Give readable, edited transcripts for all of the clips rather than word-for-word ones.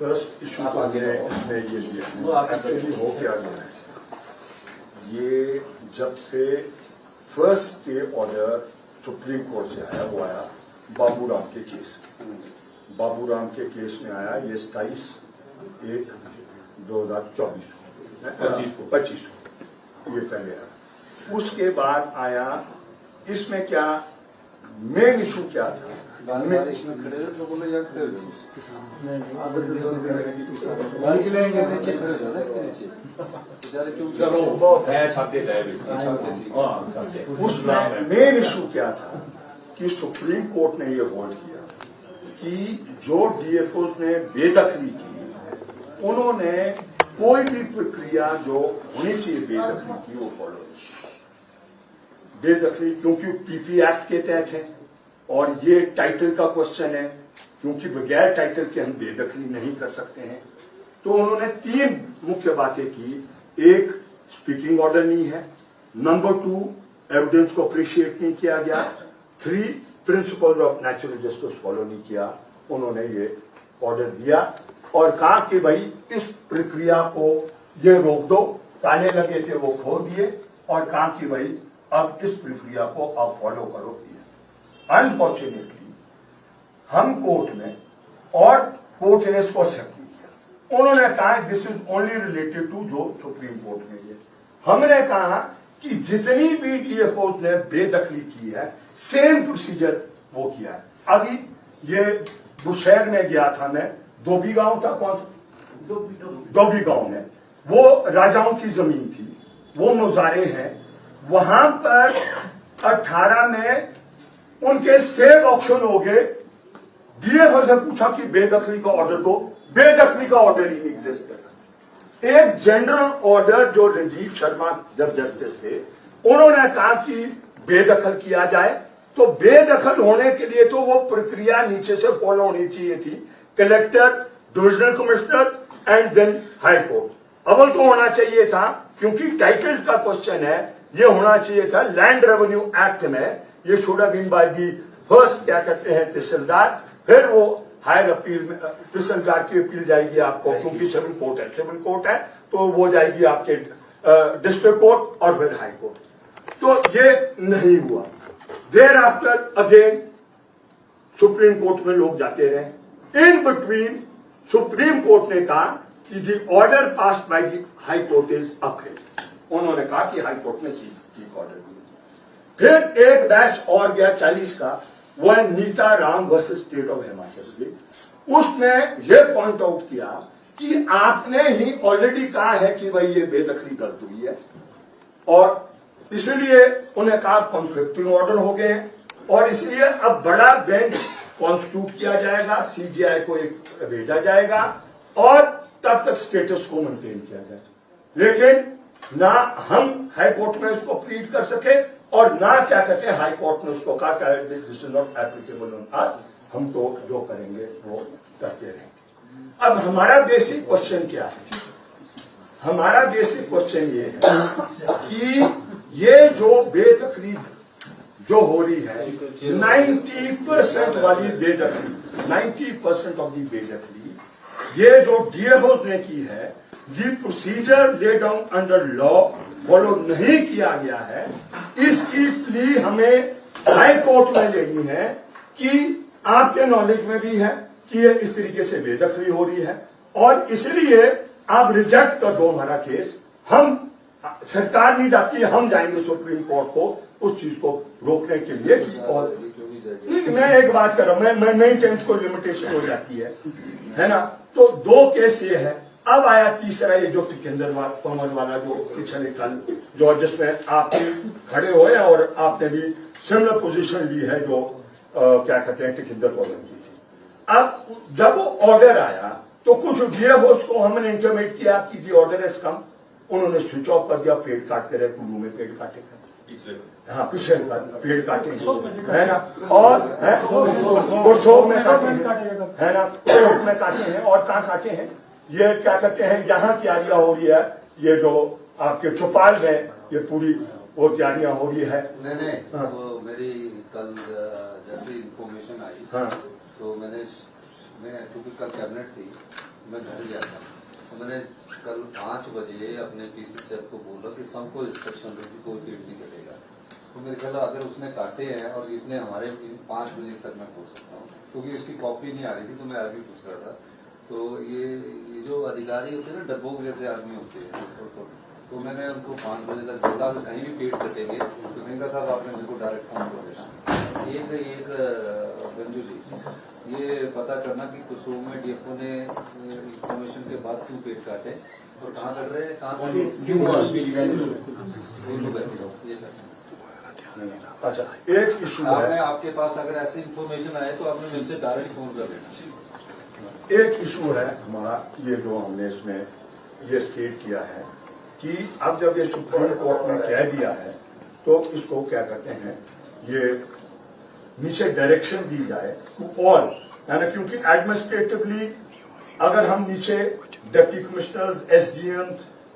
First issue तो इसमें ये लिया एक्चुअली हो क्या गया है, ये जब से first stay order supreme court से आया वो आया बाबूराम के केस में। बाबूराम के केस में आया ये 27/1/2024 25 ये पहले आया। उसके बाद आया इसमें क्या मेन इशू क्या था, इसमें खड़े हो तो बोलो यार खड़े हो उसमें मेन इशू क्या था कि सुप्रीम कोर्ट ने ये होल्ड किया कि जो डीएफओ ने बेदखली की उन्होंने कोई भी प्रक्रिया जो होनी चाहिए बेदखली की वो फॉलो नहीं। बेदखली क्योंकि पीपी एक्ट के तहत है और ये टाइटल का क्वेश्चन है, क्योंकि बगैर टाइटल के हम बेदखली नहीं कर सकते हैं। तो उन्होंने 3 मुख्य बातें की। एक, स्पीकिंग ऑर्डर नहीं है। नंबर 2, एविडेंस को अप्रिशिएट नहीं किया गया। 3, principle of natural justice follow नहीं किया। उन्होंने ये ऑर्डर दिया और कहा कि भाई इस प्रक्रिया को ये रोक दो। ताले लगे थे वो खोल दिए और कहा कि भाई अब इस प्रक्रिया को आप फॉलो करो। अनफॉर्चुनेटली हम कोर्ट में और कोर्ट ने इसको एक्सेप्ट नहीं किया। उन्होंने कहा this is only related to जो सुप्रीम कोर्ट में ये। हमने कहा कि जितनी भी डीएफओ ने बेदखली की है सेम प्रोसीजर वो किया है। अभी ये बुशहर में गया था मैं, धोबी गांव था, कौन धोबी गांव में, वो राजाओं की जमीन थी, वो मुजारे हैं। वहां पर 18 में उनके सेब ऑप्शन हो गए। डीएफओ से पूछा कि बेदखली का ऑर्डर दो, बेदखली का ऑर्डर ही नहीं एग्जिस्ट करता। एक जनरल ऑर्डर जो राजीव शर्मा जब जस्टिस थे उन्होंने कहा कि बेदखल किया जाए, तो बेदखल होने के लिए तो वो प्रक्रिया नीचे से फॉलो होनी चाहिए थी। Collector, divisional commissioner and then high court. अव्वल तो होना चाहिए था, क्योंकि टाइटल का क्वेश्चन है, ये होना चाहिए था लैंड रेवेन्यू एक्ट में। ये should have been by the first क्या कहते हैं तहसीलदार, फिर वो हायर अपील में तहसीलदार की अपील जाएगी आपको, क्योंकि सिविल कोर्ट है तो वो जाएगी आपके डिस्ट्रिक्ट कोर्ट और फिर हाई कोर्ट। तो ये नहीं हुआ। Thereafter again Supreme Court में लोग जाते रहे। इन बिटवीन सुप्रीम कोर्ट ने कहा कि दी order pass by the high court is upheld. उन्होंने कहा कि हाई कोर्ट ने ठीक ऑर्डर दिया। फिर एक बैच और गया 40 का, वो है Neeta Ram versus state of Himachal Pradesh. उसने ये पॉइंट आउट किया कि आपने ही ऑलरेडी कहा है कि भाई ये बेदखली गलत हुई है और इसलिए उन्हें कहा कॉन्फ्लिक्टिंग ऑर्डर हो गए और इसलिए अब बड़ा बेंच कॉन्स्टिट्यूट किया जाएगा, सीजीआई को एक भेजा जाएगा और तब तक स्टेटस को मेंटेन किया जाएगा। लेकिन ना हम हाई कोर्ट में इसको प्लीड कर सके और ना क्या कहते हैं हाई कोर्ट ने उसको कहा this is not applicable on us, हम तो जो करेंगे वो करते रहेंगे। अब हमारा बेसिक क्वेश्चन क्या है? हमारा बेसिक क्वेश्चन ये है कि ये जो बेदखली जो हो रही है 90% वाली बेदखली, 90% ऑफ दी बेदखली ये जो डीएफओ ने की है, दी procedure lay down under law follow नहीं किया गया है। इसकी प्ली हमें हाई कोर्ट में लेनी है कि आपके नॉलेज में भी है कि ये इस तरीके से बेदखली हो रही है और इसलिए आप रिजेक्ट कर दो हमारा केस। हम सरकार नहीं जाती, हम जाएंगे सुप्रीम कोर्ट को उस चीज को रोकने के लिए कि और मैं एक बात कर रहा हूं, मैं मेन चेंज को लिमिटेशन हो जाती है ना। तो 2 केस ये है। अब आया तीसरा, ये जो टिकेंद्र पवन वाला जो पिछले कल जो जिसमें आप खड़े हुए और आपने भी सिमिलर पोजीशन ली है जो क्या कहते हैं टिकेंद्र पवन की थी। अब जब वो ऑर्डर आया तो कुछ डीएफओ को हमने इंटरमेट किया कि दी ऑर्डर इज कम, उन्होंने स्विच ऑफ कर दिया, पेड़ काटते रहे, कुल्लू में पेड़ काटे, हाँ पिछले पेड़ काटे है ना, और गुरसोग में काटे है ना, गुरसोग में काटे हैं और कहाँ काटे हैं, ये क्या कहते हैं यहाँ तैयारियां हो रही है, ये जो आपके चौपाल में ये पूरी वो तैयारियां हो रही है। नहीं हाँ। तो मेरी कल जैसी इंफॉर्मेशन आई हाँ। तो मैं क्योंकि कल कैबिनेट थी मैं घर गया था, तो मैंने कल 5 बजे अपने पीसी सेफ को बोला कि सबको इंस्ट्रक्शन दो कि कोई पेड़ नहीं कटेगा। तो मेरे ख्याल अगर उसने काटे हैं और इसने हमारे 5 बजे तक मैं पूछ सकता हूँ, क्योंकि इसकी कॉपी नहीं आ रही थी तो मैं आगे पूछ रहा था। तो ये जो अधिकारी होते हैं ना, डब्बों जैसे आदमी होते हैं, तो मैंने उनको 5 बजे तक बोला कि कहीं भी पेड़ कटेंगे तो सिंघा साहब आपने मेरे को डायरेक्ट फोन कर देना। एक गंजू जी, ये पता करना कि कुसुम में डीएफओ ने इंफॉर्मेशन के बाद क्यों पेड़ काटे और कहाँ कट रहे हैं, कहाँ अच्छा, एक इशू है, आपके पास अगर ऐसी इंफॉर्मेशन आए तो आपने मेरे से डायरेक्ट फोन कर लेना। एक इशू है हमारा, ये जो हमने इसमें ये स्टेट किया है कि अब जब ये सुप्रीम कोर्ट ने कह दिया है तो इसको क्या कहते हैं, ये नीचे डायरेक्शन दी जाए और यानी, क्योंकि एडमिनिस्ट्रेटिवली अगर हम नीचे डिप्टी कमिश्नर, एसडीएम,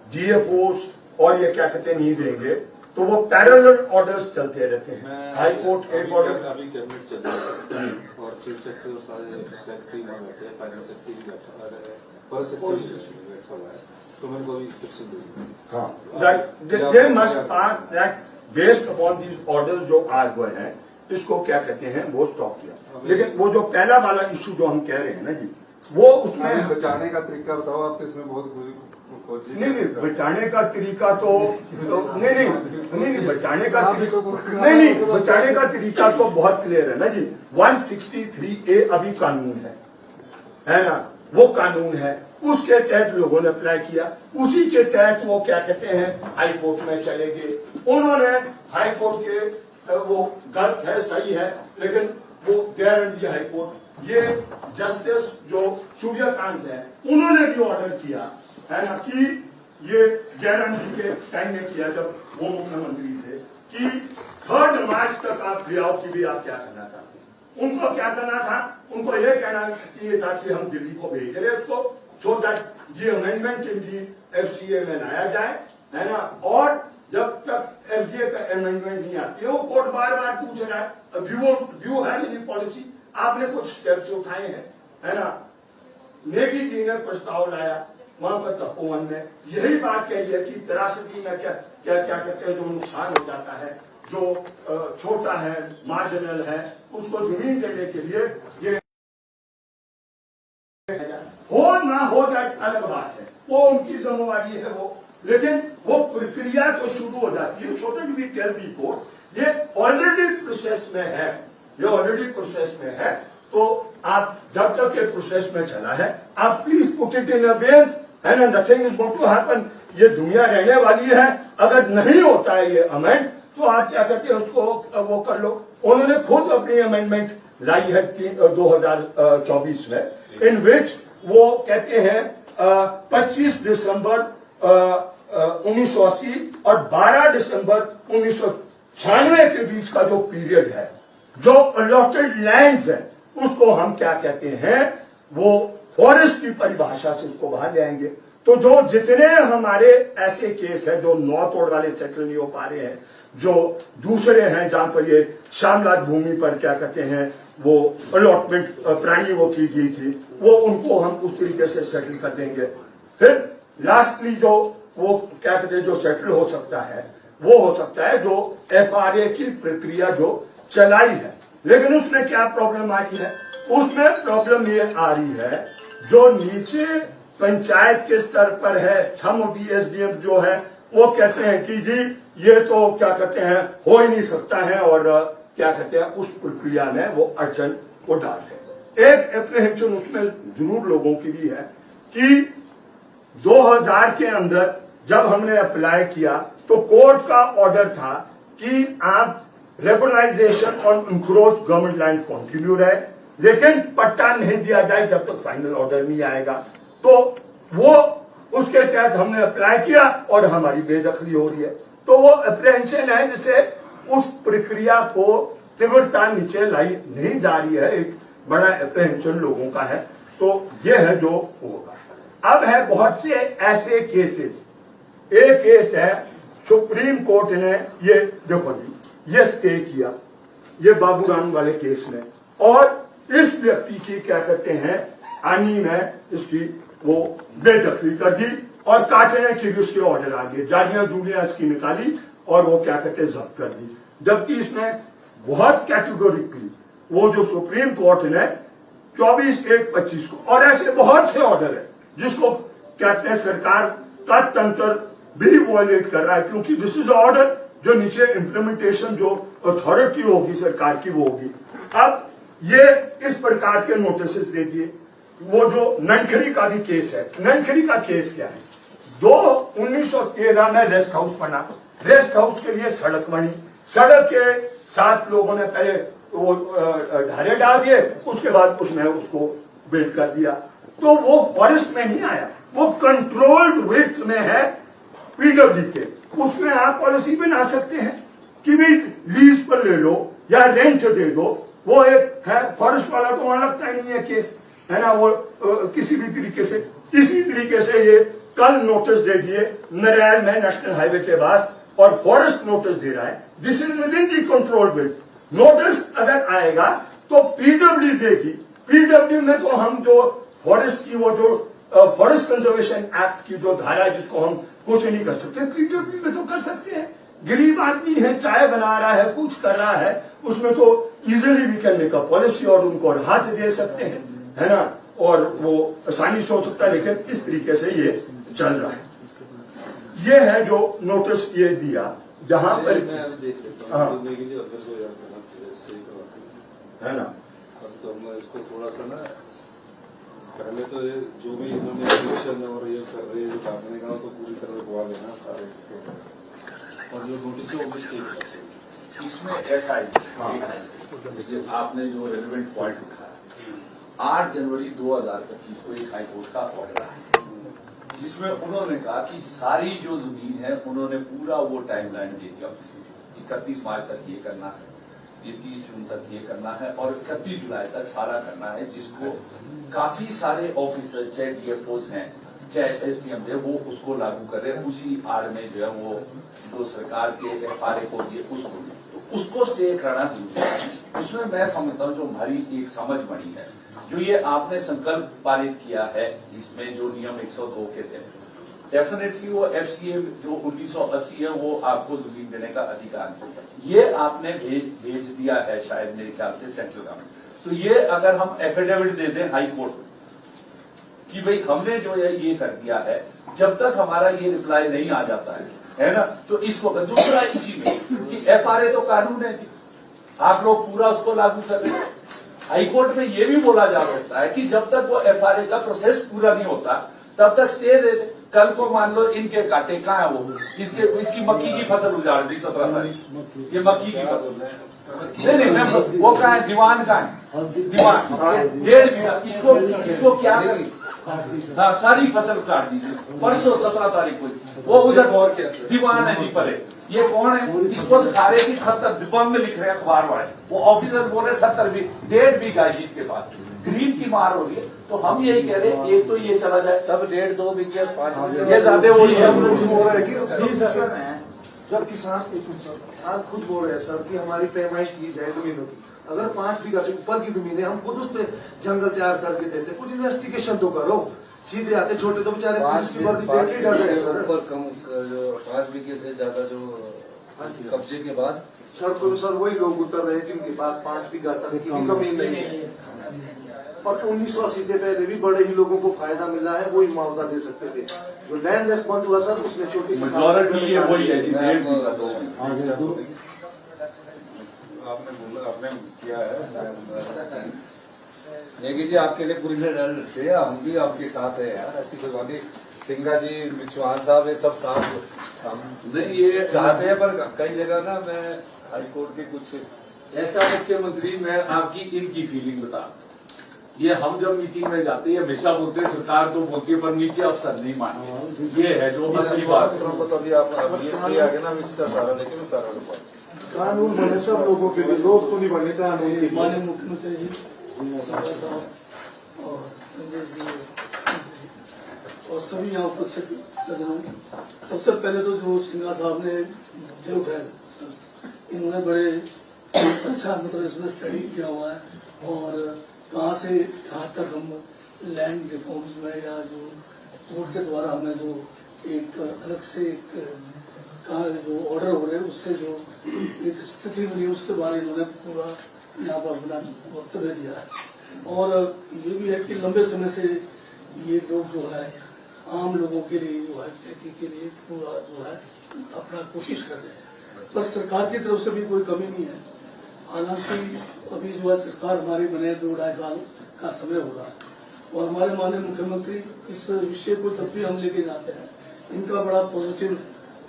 डीएफओस और ये क्या कहते हैं नहीं देंगे तो वो पैरेलल ऑर्डर्स चलते रहते हैं। हाई कोर्ट एक ऑर्डर, अभी कैबिनेट चल रहा है और चीफ सेक्रेटरी और सारे सेक्रेटरी वहाँ बैठे हैं, फाइनेंस सेक्रेटरी भी बैठा हुआ है, तो मेरे को अभी इंस्ट्रक्शन दे। हाँ, they must pass that based upon these orders जो आज हुए हैं, इसको क्या कहते हैं वो स्टॉप किया। लेकिन वो जो पहला वाला इशू जो हम कह रहे हैं ना जी, वो उसमें बचाने का तरीका बताओ आप, तो इसमें बहुत नहीं, बचाने का तरीका तो नहीं, बचाने का नहीं, बचाने का तरीका तो बहुत क्लियर है ना जी। 163A अभी कानून है ना, वो कानून है, उसके तहत लोगों ने अप्लाई किया, उसी के तहत वो क्या कहते हैं हाई कोर्ट में चले गए। उन्होंने हाई कोर्ट के वो गलत है सही है, लेकिन वो गारंटी हाई कोर्ट, ये जस्टिस जो सूर्यकांत है उन्होंने भी ऑर्डर किया है ना कि ये गारंटी के टाइम में किया जब वो मुख्यमंत्री थे कि 3 मार्च तक आप ले आओ कि भी आप क्या करना चाहते हैं। उनको क्या करना था, उनको ये कहना चाहिए था कि हम दिल्ली को भेज रहे उसको, सो दैट ये अमेंडमेंट इनकी एफसीए में लाया जाए, है ना। और जब तक एफसीए का अमेंडमेंट नहीं आती है, वो कोर्ट बार बार पूछ रहा है व्यू है मेरी पॉलिसी, आपने कुछ स्टेप्स उठाए हैं, है ना। नेगी जी ने प्रस्ताव लाया वहां पर तपोवन में, यही बात कही है कि त्रासदी में क्या क्या क्या कहते हैं जो नुकसान हो जाता है, जो छोटा है, मार्जिनल है, उसको जमीन देने के लिए ये हो ना हो जाए अलग बात है, वो उनकी जिम्मेवारी है वो, लेकिन वो प्रक्रिया तो शुरू हो जाती है। छोटे भी टेल बी कोर्ट ये ऑलरेडी प्रोसेस में है, ये ऑलरेडी प्रोसेस में है, तो आप जब तक ये प्रोसेस में चला है आप please put it in abeyance, है ना, nothing is going to happen. ये दुनिया रहने वाली है, अगर नहीं होता है ये अमेंड तो आप क्या कहते हैं उसको वो कर लो। उन्होंने खुद अपनी अमेंडमेंट लाई है 2024 में, इन विच वो कहते हैं 25 दिसंबर 1980 और 12 दिसंबर 1996 के बीच का जो पीरियड है, जो अलॉटेड लैंड्स है, उसको हम क्या कहते हैं वो फॉरेस्ट की परिभाषा से उसको बाहर ले आएंगे। तो जो जितने हमारे ऐसे केस है जो नॉर्थ रोड वाले सेटल नहीं हो पा रहे हैं, जो दूसरे हैं जहां पर ये शामलात भूमि पर क्या कहते हैं वो अलॉटमेंट प्राणी वो की गई थी, वो उनको हम उस तरीके से सेटल कर देंगे। फिर लास्टली जो वो क्या कहते हैं जो सेटल हो सकता है वो हो सकता है जो FRA की प्रक्रिया जो चलाई है। लेकिन उसमें क्या प्रॉब्लम आ रही है, उसमें प्रॉब्लम ये आ रही है जो नीचे पंचायत के स्तर पर है, हम DSDM जो है वो कहते हैं कि जी ये तो क्या कहते हैं हो ही नहीं सकता है, और क्या कहते हैं उस प्रक्रिया में वो अड़चन को डाल है। एक एप्रीहेंशन उसमें जरूर लोगों की भी है कि 2000 के अंदर जब हमने अप्लाई किया तो कोर्ट का ऑर्डर था कि आप रेगुलराइजेशन और इंक्रोच गवर्नमेंट लैंड कंटिन्यू रहे, लेकिन पट्टा नहीं दिया जाए जब तक फाइनल ऑर्डर नहीं आएगा। तो वो उसके तहत हमने अप्लाई किया और हमारी बेदखली हो रही है। तो वो अप्रीहेंशन है जिसे उस प्रक्रिया को तीव्रता नीचे लाई नहीं जा रही है, एक बड़ा अप्रीहेंशन लोगों का है। तो ये है जो होगा। अब है बहुत से ऐसे केसेस, एक केस है सुप्रीम कोर्ट ने ये देखो जी ये स्टे किया ये बाबूराम वाले केस में, और इस व्यक्ति की क्या कहते हैं आनी में इसकी वो बेदखली कर दी और काटने की भी उसके ऑर्डर आ गए, जालियां जूलियां इसकी निकाली और वो क्या कहते हैं जब्त कर दी। जबकि इसमें बहुत कैटेगोरिकली वो जो सुप्रीम कोर्ट ने 24/1/25 को और ऐसे बहुत से ऑर्डर है जिसको कहते हैं सरकार का तंत्र भी वॉयलेट कर रहा है, क्योंकि दिस इज ऑर्डर जो नीचे इम्प्लीमेंटेशन जो अथॉरिटी होगी सरकार की वो होगी। अब ये इस प्रकार के नोटिस दे दिए। वो जो ननखरी का भी केस है, ननखरी का केस क्या है, 1913 में रेस्ट हाउस बना, रेस्ट हाउस के लिए सड़क बनी, सड़क के साथ लोगों ने पहले वो ढारे डाल दिए, उसके बाद उसमें उसको बिल्ड कर दिया। तो वो फॉरेस्ट में नहीं आया, वो कंट्रोल्ड विड्थ में है पीडब्ल्यू के। उसमें आप पॉलिसी बना सकते हैं कि भी लीज पर ले लो या रेंट दे दो। वो एक है फॉरेस्ट वाला, तो वहां लगता ही नहीं है केस, है ना। वो किसी भी तरीके से इसी तरीके से ये कल नोटिस दे दिए नरैल में नेशनल हाईवे के बाद, और फॉरेस्ट नोटिस दे रहा है। This is with in the control build. Notice अगर आएगा तो पीडब्ल्यू देगी। पीडब्ल्यू में तो हम जो फॉरेस्ट की वो जो फॉरेस्ट कंजर्वेशन एक्ट की जो धारा है जिसको हम कुछ नहीं कर सकते, पीडब्ल्यू में तो कर सकते हैं। गरीब आदमी है, चाय बना रहा है, कुछ कर रहा है, उसमें तो इजिली भी करने का पॉलिसी और उनको हाथ दे सकते हैं, है ना, और वो आसानी से हो सकता है। लेकिन इस तरीके से ये चल रहा है। ये है जो नोटिस ये दिया, जहां पर मैं अभी देख लेता हूं, है ना। अब तो मैं इसको थोड़ा सा ना, पहले तो ये जो भी इन्होंने एप्लीकेशन और ये कर रहे हैं जो काटने का, तो पूरी तरह रुकवा देना सारे, और जो नोटिस है वो भी स्टे। इसमें ऐसा है, आपने जो रेलेवेंट पॉइंट उठाया, 8 जनवरी 2025 को एक हाईकोर्ट का ऑर्डर आया जिसमें उन्होंने कहा कि सारी जो जमीन है उन्होंने पूरा वो टाइमलाइन दे दिया, 31 मार्च तक ये करना है, ये 30 जून तक ये करना है और 31 जुलाई तक सारा करना है, जिसको काफी सारे ऑफिसर चाहे डीएफओज हैं चाहे एसडीएम है वो उसको लागू कर रहे हैं। उसी आड़ में जो है वो जो सरकार के एफआरए को दिए उसको स्टे कराना जरूरी है। उसमें मैं समझता हूँ जो हमारी एक समझ बनी है, जो ये आपने संकल्प पारित किया है, इसमें जो नियम 102 के थे, डेफिनेटली वो एफसीए जो 1980 है वो आपको जमीन देने का अधिकार है, ये आपने भेज दिया है शायद मेरे ख्याल से सेंट्रल गवर्नमेंट। तो ये अगर हम एफिडेविट दे दें हाई कोर्ट कि भाई हमने जो है ये कर दिया है, जब तक हमारा ये रिप्लाई नहीं आ जाता है ना, तो इसको दूसरा इसी में कि एफआरए तो कानून है जी, आप लोग पूरा उसको लागू कर रहे हैं। हाईकोर्ट में ये भी बोला जा सकता है कि जब तक वो एफआरए का प्रोसेस पूरा नहीं होता तब तक स्टे दे दे। कल को मान लो इनके काटे कहाँ है वो, इसकी मक्की की फसल उजाड़ दी 17 तारीख, ये मक्की की फसल नहीं वो कहाँ है, दीवान कहाँ है, दीवान 1.5 बीघा, इसको क्या करें, हाँ सारी फसल काट दीजिए। परसों 17 तारीख को वो उधर दीवान है जी परे, ये कौन है, इसको दिखा रहे कि 78 दिमाग में लिख रहे हैं अखबार वाले, वो ऑफिसर बोल रहे 78 1.5 बीघा जी इसके पास, ग्रीन की मार हो रही है। तो हम यही कह रहे हैं एक तो ये चला जाए, सब 1.5-2 बीघे 5 ये ज्यादा वो जब किसान खुद बोल रहे हैं सर कि हमारी पैमाइश की जाए जमीनों की, अगर 5 बीघा से ऊपर की जमीन है हम खुद उस पर जंगल तैयार करके देते, कुछ इन्वेस्टिगेशन तो करो। सीधे आते छोटे तो बेचारे पुलिस की वर्दी देख के डर रहे सर। 5 बीघे से ज्यादा जो कब्जे के बाद सड़कों पर सर वही लोग उतर रहे जिनके पास 5 बीघा तक की भी जमीन नहीं है, और 1980 से पहले भी बड़े ही लोगों को फायदा मिला है, वही मुआवजा दे सकते थे। जो लैंड लेस बंद हुआ सर उसमें छोटी मेजॉरिटी वही है जी, आपने बोला, आपने किया है नेगी जी, आपके लिए पूरी रहते हैं, हम भी आपके साथ है यार, ऐसी कोई बात नहीं। सिंघा जी, चौहान साहब, ये सब साथ हम नहीं ये चाहते हैं, पर कई जगह ना मैं हाईकोर्ट के कुछ ऐसा मुख्यमंत्री, मैं आपकी इनकी फीलिंग बता, ये हम जब मीटिंग में जाते हैं हमेशा बोलते हैं सरकार तो बोलती है पर नीचे अफसर नहीं मानते, ये है जो असली बात। तो अभी आप आगे ना इसका सारा लेके मैं सारा लूंगा। कानून बने सब लोगों के लिए, लोग तो नहीं बने कानून। माननीय मुख्यमंत्री जी और संजय जी और सभी यहाँ उपस्थित सज्जनों, सबसे पहले तो जो सिंघा साहब ने मुद्दे उठाए, इन्होंने बड़े अच्छा मतलब इसमें स्टडी किया हुआ है, और कहाँ से कहाँ तक हम लैंड रिफॉर्म्स में या जो कोर्ट के द्वारा हमें जो एक अलग से एक कहा जो ऑर्डर हो रहे हैं उससे जो एक स्थिति बनी उसके बारे में इन्होंने पूरा यहाँ पर अपना वक्तव्य दिया है। और ये भी है कि लंबे समय से ये लोग जो है आम लोगों के लिए जो है खेती के लिए पूरा जो है अपना कोशिश कर रहे हैं, पर सरकार की तरफ से भी कोई कमी नहीं है। हालांकि अभी जो है सरकार हमारी बने 2-2.5 साल का समय हो रहा है और हमारे माननीय मुख्यमंत्री इस विषय को जब भी हम लेके जाते हैं इनका बड़ा पॉजिटिव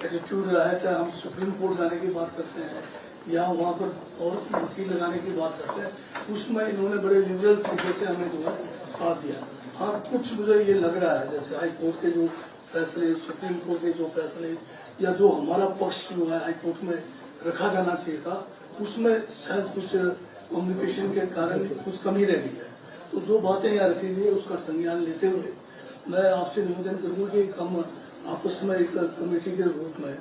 एटीट्यूड रहा है। चाहे हम सुप्रीम कोर्ट जाने की बात करते हैं या वहाँ पर और वकील लगाने की बात करते हैं, उसमें इन्होंने बड़े लिबरल तरीके से हमें जो है साथ दिया। हाँ, कुछ मुझे ये लग रहा है जैसे हाई कोर्ट के जो फैसले, सुप्रीम कोर्ट के जो फैसले या जो हमारा पक्ष जो है हाई कोर्ट में रखा जाना चाहिए था उसमें शायद कुछ कम्युनिकेशन के कारण कुछ कमी रह गई है। तो जो बातें यहाँ रखी गई है उसका संज्ञान लेते हुए मैं आपसे निवेदन करूँगा कि हम आपस में एक कमेटी के रूप में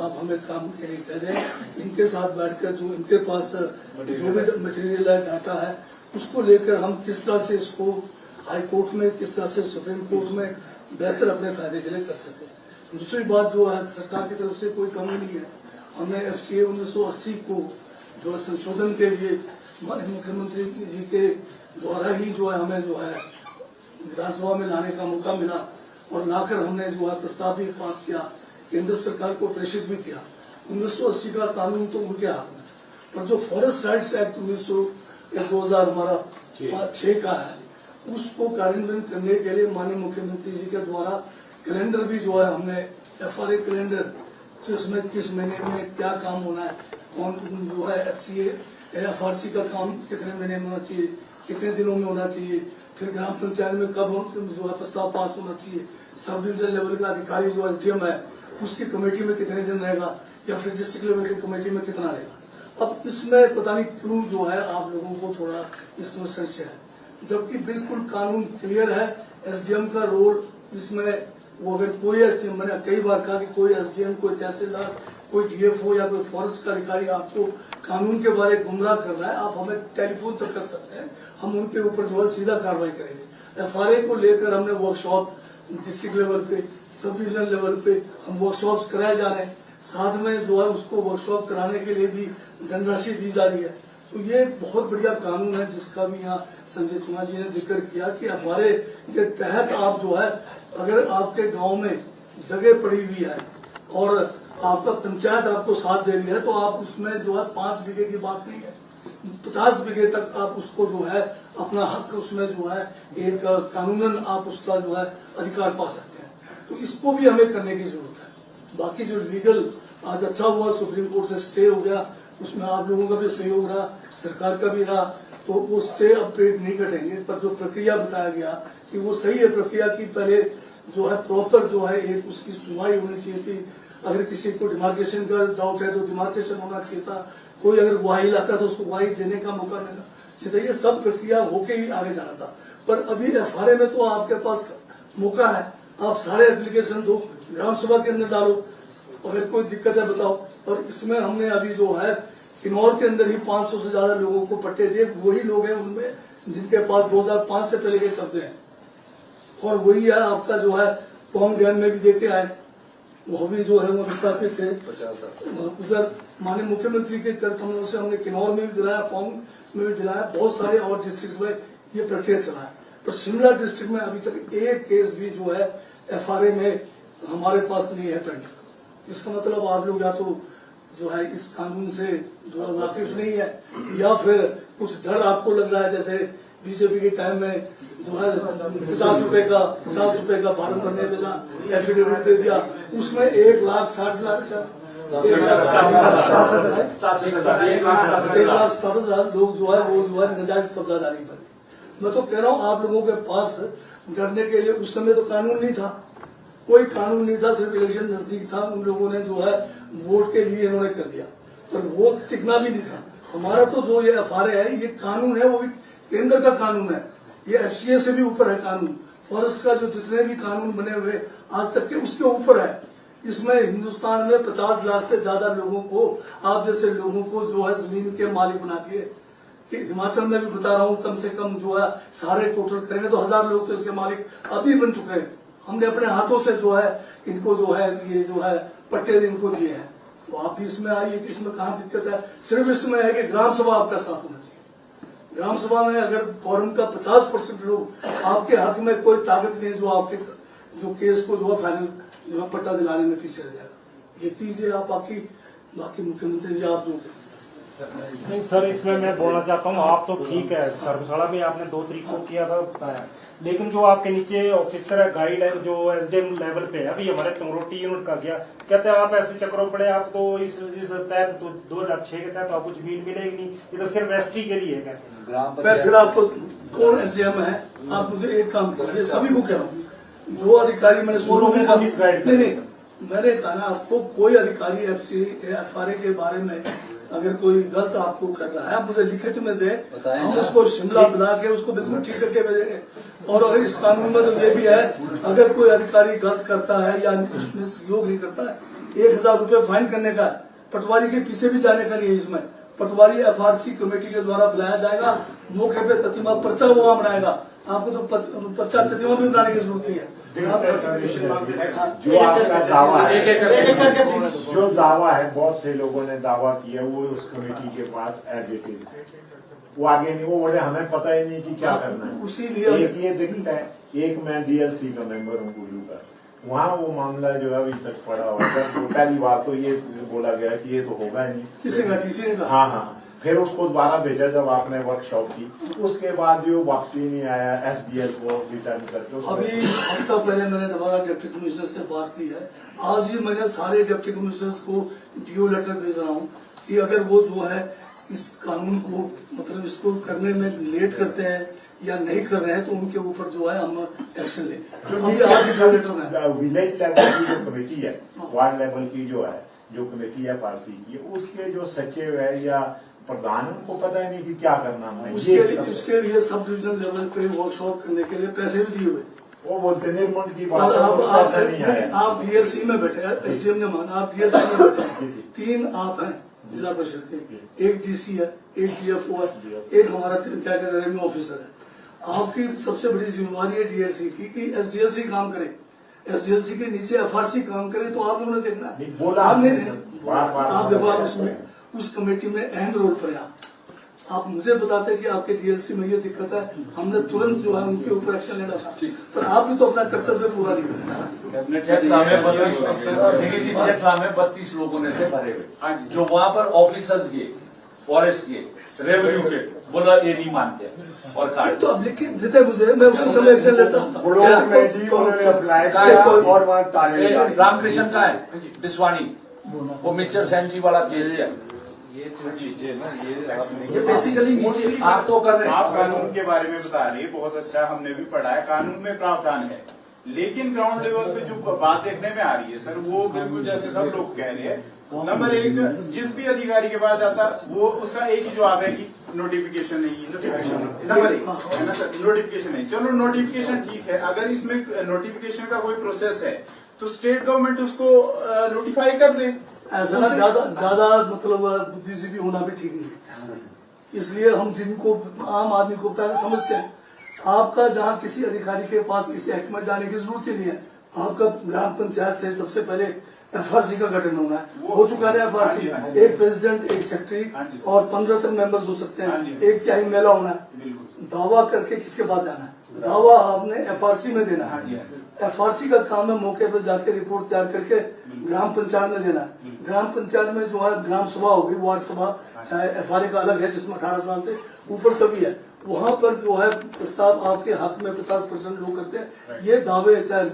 आप हमें काम के लिए कह दें, इनके साथ बैठकर जो इनके पास जो भी मटेरियल है, डाटा है, उसको लेकर हम किस तरह से इसको हाई कोर्ट में, किस तरह से सुप्रीम कोर्ट में बेहतर अपने फायदे के लिए कर सके। दूसरी बात जो है सरकार की तरफ से कोई कमी नहीं है। हमने FCA 1980 को जो है संशोधन के लिए माननीय मुख्यमंत्री जी के द्वारा ही जो है हमें जो है विधानसभा में लाने का मौका मिला और लाकर हमने जो है प्रस्ताव भी पास किया, केंद्र सरकार को प्रेषित भी किया। 1980 का कानून तो उनके हाथ में, पर जो फॉरेस्ट राइट्स एक्ट 2000 हमारा 6 का है उसको कार्यान्वयन करने के लिए माननीय मुख्यमंत्री जी के द्वारा कैलेंडर भी जो है हमने FRA कैलेंडर जिसमें किस महीने में क्या काम होना है, कौन जो है FCA FRC का काम कितने महीने में होना चाहिए, कितने दिनों में होना चाहिए, फिर ग्राम पंचायत में कब जो है प्रस्ताव पास होना चाहिए, सब डिविजन लेवल का अधिकारी जो SDM है उसकी कमेटी में कितने दिन रहेगा या फिर डिस्ट्रिक्ट लेवल की कमेटी में कितना रहेगा। अब इसमें पता नहीं क्यों जो है आप लोगों को थोड़ा इसमें संशय है, जबकि बिल्कुल कानून क्लियर है। SDM का रोल इसमें वो अगर कोई मैंने कई बार कहा कि कोई SDM, कोई तहसीलदार, कोई DFO या कोई फॉरेस्ट का अधिकारी आपको कानून के बारे गुमराह कर रहा है, आप हमें टेलीफोन तक कर सकते हैं, हम उनके ऊपर जो है सीधा कार्रवाई करेंगे। FRA को लेकर हमने वर्कशॉप डिस्ट्रिक्ट लेवल पे, सब डिविजन लेवल पे हम वर्कशॉप कराए जा रहे हैं, साथ में जो है उसको वर्कशॉप कराने के लिए भी धनराशि दी जा रही है। तो ये बहुत बढ़िया कानून है जिसका भी यहाँ संजय कुमार जी ने जिक्र किया कि FRA के तहत आप जो है अगर आपके गांव में जगह पड़ी हुई है और आपका पंचायत आपको साथ दे रही है तो आप उसमें जो है 5 बीघे की बात नहीं है, 50 बीघे तक आप उसको जो है अपना हक उसमें जो है एक कानूनन आप उसका जो है अधिकार पा सकते हैं। तो इसको भी हमें करने की जरूरत है। बाकी जो लीगल आज अच्छा हुआ सुप्रीम कोर्ट से स्टे हो गया, उसमें आप लोगों का भी सहयोग रहा, सरकार का भी रहा, तो वो स्टे अब पेट नहीं कटेंगे। पर जो प्रक्रिया बताया गया कि वो सही है प्रक्रिया की, पहले जो है प्रॉपर जो है एक उसकी सुनवाई होनी चाहिए थी। अगर किसी को डिमार्केशन का डाउट है तो डिमार्केशन होना चाहिए था, कोई अगर ग्वाही लाता तो उसको ग्वाही देने का मौका मिलना चाहिए था। ये सब प्रक्रिया होके ही आगे जाना था। पर अभी FRA में तो आपके पास मौका है, आप सारे एप्लीकेशन दो, ग्राम सभा के अंदर डालो, अगर कोई दिक्कत है बताओ। और इसमें हमने अभी जो है किन्नौर के अंदर ही 500 से ज्यादा लोगों को पट्टे दिए, वही लोग हैं उनमें जिनके पास 2005 से पहले के कब्जे हैं, और वही है आपका जो है पौंग डैम में भी देके आए, वो भी जो है वो विस्थापित थे। उधर माननीय मुख्यमंत्री के कर कमलों से हमने किन्नौर में भी दिलाया, पौंग में भी दिलाया, बहुत सारे और डिस्ट्रिक्ट में ये प्रक्रिया चला है। पर शिमला डिस्ट्रिक्ट में अभी तक एक केस भी जो है FRA में हमारे पास नहीं है पेंडिंग। इसका मतलब आप लोग या तो जो है इस कानून से जो है वाकिफ नहीं है, या फिर कुछ डर आपको लग रहा है, जैसे बीजेपी के टाइम में जो है 50 रुपए का फार्म भरने पे एफिडेविट दे दिया, उसमें 1,60,000 लोग जो है वो जो है नाजायज कब्जादारी पर। मैं तो कह रहा हूँ आप लोगों के पास डरने के लिए उस समय तो कानून नहीं था, कोई कानून नहीं था, सिर्फ इलेक्शन नजदीक था, उन लोगों ने जो है वोट के लिए इन्होंने कर दिया, पर वोट टिकना भी नहीं था। हमारा तो जो ये FRA है ये कानून है, वो भी केंद्र का कानून है, ये FCA से भी ऊपर है कानून। फॉरेस्ट का जो जितने भी कानून बने हुए आज तक के उसके ऊपर है। इसमें हिंदुस्तान में 50 लाख से ज्यादा लोगों को, आप जैसे लोगों को जो है जमीन के मालिक बना दिए। कि हिमाचल में भी बता रहा हूँ कम से कम जो है सारे टोटल करेंगे तो 1000 लोग तो इसके मालिक अभी बन चुके हैं। हमने अपने हाथों से जो है इनको जो है ये जो है पट्टे इनको दिए हैं। तो आप भी इसमें आइए कि इसमें कहाँ दिक्कत है। सिर्फ इसमें है कि ग्राम सभा आपका साथ होना चाहिए। ग्राम सभा में अगर फॉरम का 50% लोग आपके हाथ में कोई ताकत नहीं जो आपके जो केस को जो है फाइनल जो है पट्टा दिलाने में पीछे रह जाएगा। ये कीजिए आप, बाकी मुख्यमंत्री जी आप जो नहीं सर, इसमें मैं बोलना चाहता हूँ, आप तो ठीक है धर्मशाला में आपने 2 तरीकों किया था बताया, लेकिन जो आपके नीचे ऑफिसर है गाइड है जो एसडीएम लेवल पे है, अभी हमारे तंगरोटी यूनिट का गया, कहते हैं आप ऐसे चक्रों पड़े, आप तो इस तहत 2006 के तहत आपको जमीन मिलेगी नहीं, ये तो सिर्फ एसटी के लिए कहते हैं। ग्राम मैं पंचायत फिर आपको कौन एसडीएम है, आप मुझे एक काम करिए, सभी को कह रहा हूँ जो अधिकारी मैंने नहीं मैंने कहा ना आपको, कोई अधिकारी एफआरए के बारे में अगर कोई गलत आपको कर रहा है आप मुझे लिखित में दे, हम उसको शिमला बुला के उसको बिल्कुल ठीक करके भेजेंगे। और अगर इस कानून में तो ये भी है, अगर कोई अधिकारी गलत करता है या उसमें सहयोग नहीं करता है 1000 रुपये फाइन करने का, पटवारी के पीछे भी जाने का नहीं है। इसमें पटवारी एफआरसी कमेटी के द्वारा बुलाया जाएगा, मौके पे ततीमा पर्चा वो बनाएगा, आपको तो पर्चा ततीमा भी बनाने की जरूरत नहीं है। जो आपका दावा है, जो दावा है बहुत से लोगों ने दावा किया वो उस कमेटी के पास एज इट इज, वो आगे नहीं, वो बोले हमें पता ही नहीं कि क्या करना है। उसीलिए एक ये दिखता है, एक मैं डीएलसी का मेंबर हूँ कुल्लू का, वहाँ वो मामला जो है अभी तक पड़ा हुआ है। पहली बार तो ये बोला गया कि ये तो होगा ही नहीं, किसी ने हाँ, फिर उसको दोबारा भेजा जब आपने वर्कशॉप की, उसके बाद जो वापसी नहीं आया एसडीएल को रिटर्न करके। अभी हफ्ता पहले मैंने दोबारा डिप्टी कमिश्नर से बात की है, आज भी मैंने सारे डिप्टी कमिश्नर्स को डीओ लेटर भेज रहा हूँ कि अगर वो जो है इस कानून को मतलब इसको करने में लेट करते हैं या नहीं कर रहे हैं तो उनके ऊपर जो है हम एक्शन लेंगे। विलेज लेवल की जो कमेटी है, वार्ड लेवल की जो कमेटी है पारसी की, उसके जो सचिव है या प्रधान उनको पता ही नहीं कि क्या करना है। उसके लिए सब डिविजन लेवल पे वर्कशॉप करने के लिए पैसे भी दिए हुए, वो बोलते निर्मंड की बात आप डीएलसी में बैठे, एसडीएम ने माना आप डीएलसी में बैठे, 3 आप हैं जिला परिषद के, एक डीसी है, एक डीएफओ है, एक हमारा क्या कहते हैं रेवेन्यू ऑफिसर है। आपकी सबसे बड़ी जिम्मेवारी है डीएलसी की कि एसडीएलसी काम करे, एसडीएलसी के नीचे एफआरसी काम करे, तो आप लोगों ने देखना आप देखो आप उसमें उस कमेटी में अहम रोल पर है। आप मुझे बताते कि आपके डीएलसी में ये दिक्कत है, हमने तुरंत जो है उनके ऊपर एक्शन लेना था, पर आप भी तो अपना कर्तव्य पूरा नहीं कर रहे हैं। 32 लोगों ने थे भरे हुए, जो वहाँ पर ऑफिसर्स के, फॉरेस्ट के, रेवेन्यू के, बोला ये नहीं मानते और काट तो अब लिख के देते मुझे, मैं उसी समय एक्शन लेता हूँ। रामकृष्ण का है बिस्वानी, वो मिक्सचर सेंट्री वाला केस है। ये जो चीजें ना ये बेसिकली नीचे आप तो कर रहे हैं। आप कानून के बारे में बता रही है, बहुत अच्छा, हमने भी पढ़ा है, कानून में प्रावधान है, लेकिन ग्राउंड लेवल पे जो बात देखने में आ रही है सर, वो बिल्कुल जैसे सब लोग कह रहे हैं। नंबर 1, जिस भी अधिकारी के पास जाता वो उसका एक ही जवाब है कि नोटिफिकेशन नहीं, नंबर 1 है ना सर, नोटिफिकेशन नहीं। चलो नोटिफिकेशन ठीक है, अगर इसमें नोटिफिकेशन का कोई प्रोसेस है तो स्टेट गवर्नमेंट उसको नोटिफाई कर दे। ऐसा ज्यादा मतलब बुद्धिजीवी होना भी ठीक नहीं है, इसलिए हम जिनको आम आदमी को बताना समझते हैं। आपका जहाँ किसी अधिकारी के पास इस एक्ट में जाने की जरूरत ही नहीं है, आपका ग्राम पंचायत से सबसे पहले एफआरसी का गठन होना है, हो चुका है एफआरसी, एक प्रेसिडेंट, एक सेक्रेटरी और 15 तक मेंबर्स हो सकते हैं, एक तिहाई महिला होना है। दावा करके किसके पास जाना है, दावा आपने एफआरसी में देना है। एफआरसी का काम है मौके पर जाके रिपोर्ट तैयार करके ग्राम पंचायत में देना है। ग्राम पंचायत में जो है ग्राम सभा होगी, वार्ड सभा, चाहे एफआरए का अलग है जिसमें 18 साल से ऊपर सभी है, वहाँ पर जो है प्रस्ताव आपके हक में 50% लोग करते हैं। ये दावे चाहे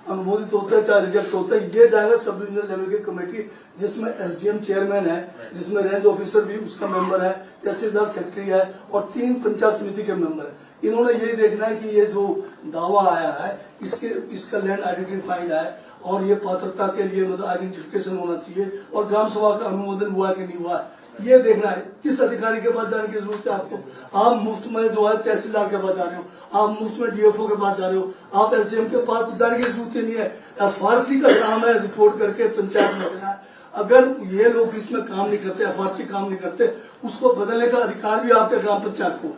अनुमोदित होता है चाहे रिजेक्ट होता है, ये जाएगा सब डिविजनल लेवल की कमेटी जिसमें एसडीएम चेयरमैन है, जिसमें रेंज ऑफिसर भी उसका मेंबर है, तहसीलदार सेक्रेटरी है और 3 पंचायत समिति के मेंबर है। इन्होंने यही देखना है कि ये जो दावा आया है इसका लैंड आइडेंटिफाइड है और ये पात्रता के लिए मतलब आइडेंटिफिकेशन होना चाहिए और ग्राम सभा का अनुमोदन हुआ कि नहीं हुआ, ये देखना है। किस अधिकारी के पास जाने की जरूरत है आपको, आप मुफ्त में जो है तहसीलदार के पास जा रहे हो, आप मुफ्त में डीएफओ के पास जा रहे हो, आप एसडीएम के पास तो जाने की जरूरत ही नहीं है। एफआरसी का काम है रिपोर्ट करके पंचायत में देना है। अगर ये लोग इसमें काम नहीं करते, एफआरसी काम नहीं करते, उसको बदलने का अधिकार भी आपके ग्राम पंचायत को।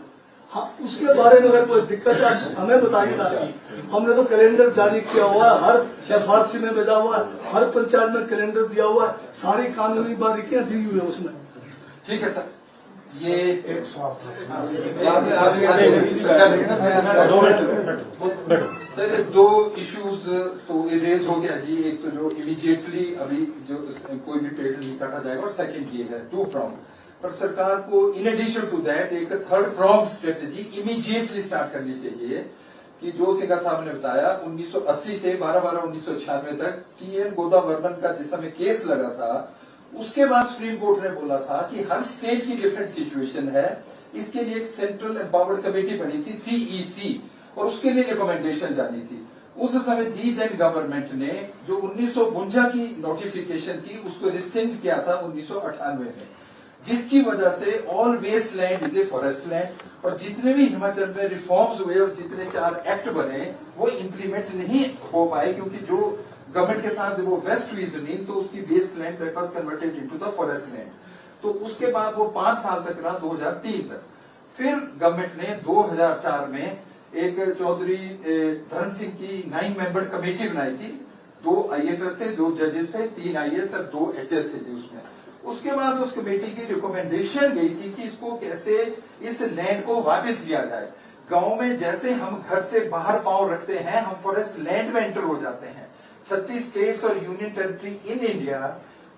हाँ, उसके बारे में अगर कोई दिक्कत है हमें बताइए था। हमने तो कैलेंडर जारी किया हुआ है, हर FRC में भेजा हुआ है, हर पंचायत में कैलेंडर दिया हुआ है, सारी कानूनी बारीकियां दी हुई है उसमें। ठीक है सर, ये एक सवाल था। सर ये दो इश्यूज तो रेज हो गया जी। एक तो जो इमीडिएटली अभी जो कोई भी पेड़ नहीं काटा जाएगा, और सेकंड ये है 2 pronged। पर सरकार को इन एडिशन टू दैट एक 3rd pronged strategy immediately start करनी चाहिए कि जो सिंघा साहब ने बताया 1980 से 12/12/1996 तक TN गोदावर्मन का जिस समय केस लगा था, उसके बाद सुप्रीम कोर्ट ने बोला था कि हर स्टेट की डिफरेंट सिचुएशन है, इसके लिए एक सेंट्रल एम्पावर्ड कमेटी बनी थी CEC, और उसके लिए रिकमेंडेशन जानी थी। उस समय दी देन गवर्नमेंट ने जो 1952 की नोटिफिकेशन थी उसको रिसेंड किया था 1998 में, जिसकी वजह से all waste land is a forest land. और जितने भी हिमाचल में रिफॉर्म्स हुए और जितने 4 एक्ट बने वो इम्प्लीमेंट नहीं हो पाए, क्योंकि जो गवर्नमेंट के साथ वो वेस्ट हुई जमीन तो उसकी waste land that was converted into the forest land. तो उसके बाद वो 5 साल तक रहा, 2003 तक। फिर गवर्नमेंट ने 2004 में एक चौधरी धर्म सिंह की 9 मेंबर कमेटी बनाई थी। 2 IFS थे, 2 जजेस थे, 3 IAS और 2 HS थे उसमें। उसके बाद उस कमेटी की रिकमेंडेशन गई थी कि इसको कैसे इस लैंड को वापस लिया जाए। गांव में जैसे हम घर से बाहर पांव रखते हैं, हम फॉरेस्ट लैंड में एंटर हो जाते हैं। 36 स्टेट्स और यूनियन टेरिटरी इन इंडिया,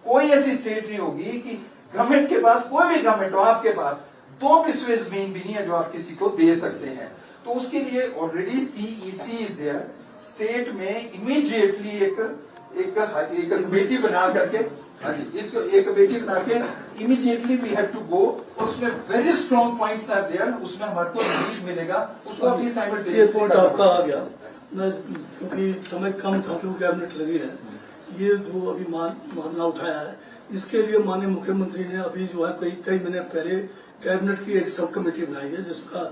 कोई ऐसी स्टेट नहीं होगी कि गवर्नमेंट के पास, कोई भी गवर्नमेंट हो, आपके पास 2 पिसवे जमीन भी नहीं है जो आप किसी को दे सकते हैं। तो उसके लिए already CEC is there. State में इमीडिएटली एक कमेटी बना करके, इसको एक कमेटी बना के immediately we have to go, और उसमें very strong points are there, उसमें हमारे को रिलीफ मिलेगा। उसको अभी ये पॉइंट आपका आ गया, मैं क्योंकि समय कम था, क्योंकि कैबिनेट लगी है। ये जो अभी मामला उठाया है, इसके लिए माननीय मुख्यमंत्री ने अभी जो है कई महीने पहले कैबिनेट की एक सब कमेटी बनाई है, जिसका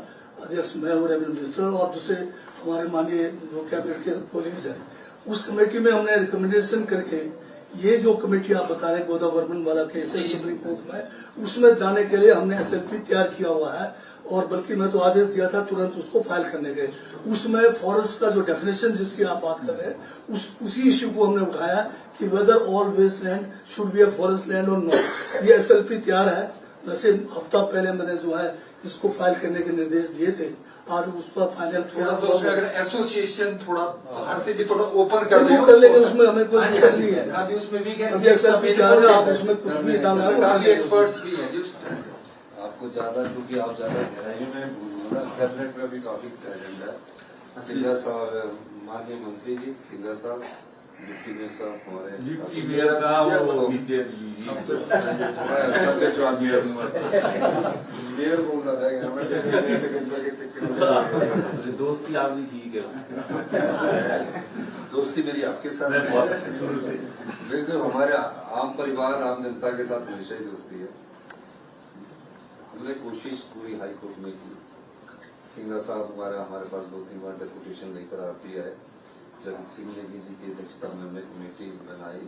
अध्यक्ष मैं हूँ, रेवेन्यू मिनिस्टर, और दूसरे हमारे माननीय जो कैबिनेट के कोलीग्स हैं। उस कमेटी में हमने रिकमेंडेशन करके ये जो कमेटी आप बता रहे हैं गोदावर्मन वाला केस है सुप्रीम कोर्ट में, उसमें जाने के लिए हमने SLP तैयार किया हुआ है, और बल्कि मैं तो आदेश दिया था तुरंत उसको फाइल करने के। उसमें फॉरेस्ट का जो डेफिनेशन जिसकी आप बात कर रहे हैं, उसी इश्यू को हमने उठाया कि whether all waste land should be a forest land और नॉट। ये SLP तैयार है। वैसे हफ्ता पहले मैंने जो है इसको फाइल करने के निर्देश दिए थे, आज उसका फाइनल किया। अगर एसोसिएशन थोड़ा बाहर से भी थोड़ा ओपन कर लेंगे, उसमें हमें कोई दिक्कत नहीं है। हाँ जी, उसमें भी आप उसमें कुछ भी डालना है, एक्सपर्ट्स भी हैं। आपको ज्यादा, क्योंकि आप ज्यादा गहराई में बोलूंगा ना, कैबिनेट में भी काफी एजेंडा है। सिंघा साहब, माननीय मंत्री जी सिंघा साहब, डिप्टी मेयर साहब हमारे, डिप्टी मेयर का वो नीचे सत्य चौहान मेयर बोलना रहेगा हमें। दोस्ती आपकी ठीक है, दोस्ती मेरी आपके साथ शुरू से। देखो, हमारे आम परिवार, आम जनता के साथ हमेशा ही दोस्ती है। हमने कोशिश पूरी हाई कोर्ट में की। सिंघा साहब हमारे पास 2-3 बार डेपुटेशन लेकर आती है। जगत सिंह नेगी जी की अध्यक्षता में हमने कमेटी बनाई,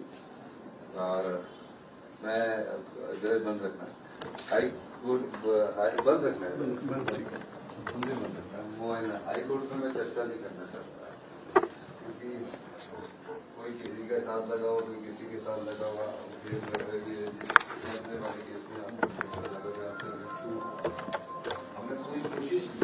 और मैं बंद रखना हाई कोर्ट बंद रखना है। हाई कोर्ट में मैं चर्चा नहीं करना चाहता, क्योंकि कोई किसी के साथ लगा हो, कोई किसी के साथ लगा हुआ, अपने वाले केस में हमने पूरी कोशिश की।